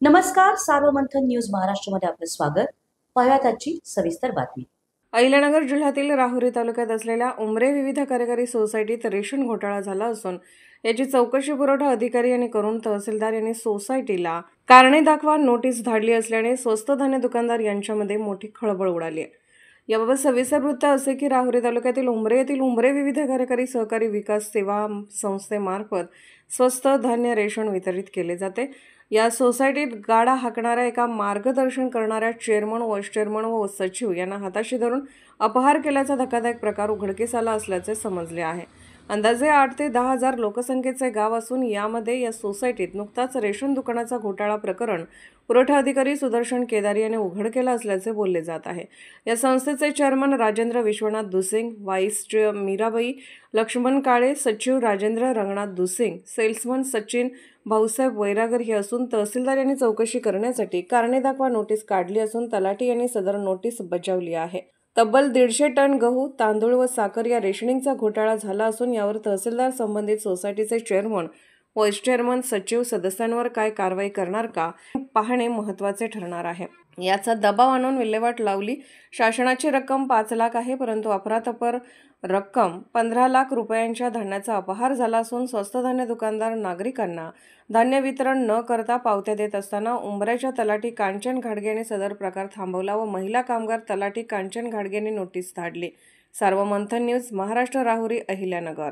नमस्कार. सार्वमंथन न्यूज महाराष्ट्रमध्ये आपलं स्वागत. पाहूयात आजची सविस्तर बातमी. अहिल्यानगर जिल्ह्यातील राहुरी तालुक्यात असलेल्या उमरे विविध कार्यकारी सोसायटीत रेशन घोटाळा झाला असून याची चौकशी पुरवठा अधिकारी यांनी करून तहसीलदार यांनी सोसायटीला कारणे दाखवा नोटीस धाडली असल्याने स्वस्त धान्य दुकानदार यांच्यामध्ये मोठी खळबळ उडाली आहे. याबाबत सविस्तर वृत्त असे की राहुरी तालुक्यातील उमरे येथील उमरे विविध कार्यकारी सहकारी विकास सेवा संस्थेमार्फत स्वस्त धान्य रेशन वितरित केले जाते. या सोसायटीत गाडा हाकणाऱ्या एका मार्गदर्शन करणाऱ्या चेअरमन, व्हाईस चेअरमन व सचिव यांना हाताशी धरून अपहार केल्याचा धक्कादायक प्रकार उघडकीस आला असल्याचे समजले आहे. अंदाजे 8 ते 10 हजार लोकसंख्येचे गाव असून यामध्ये या सोसायटीत नुकताच रेशन दुकानाचा घोटाळा प्रकरण पुरवठा अधिकारी सुदर्शन केदारी यांनी उघड केला असल्याचे बोलले जात आहे. या संस्थेचे चेअरमन राजेंद्र विश्वनाथ दुसिंग, व्हाईस मीराबाई लक्ष्मण काळे, सचिव राजेंद्र रंगनाथ दुसिंग, सेल्समन सचिन भाऊसाहेब वैरागर हे असून तहसीलदार यांनी चौकशी करण्यासाठी कारणे दाखवा नोटीस काढली असून तलाठी यांनी सदर नोटीस बजावली आहे. तब्बल 150 टन गहू, तांदूळ व साखर या रेशनिंगचा घोटाळा झाला असून यावर तहसीलदार संबंधित सोसायटीचे चेअरमन, व्हाईस चेअरमन, सचिव सदस्यांवर काय कारवाई करणार का पाहणे महत्त्वाचे ठरणार आहे. याचा दबाव आणून विल्हेवाट लावली. शासनाची रक्कम 5 लाख आहे, परंतु अफरातफर रक्कम 15 लाख रुपयांच्या धान्याचा अपहार झाला असून स्वस्त धान्य दुकानदार नागरिकांना धान्य वितरण न करता पावत्या देत असताना उंबऱ्याच्या तलाठी कांचन घाडगे यांनी सदर प्रकार थांबवला व महिला कामगार तलाठी कांचन घाडगे यांनी नोटीस धाडली. सार्वमंथन न्यूज महाराष्ट्र, राहुरी, अहिल्यानगर.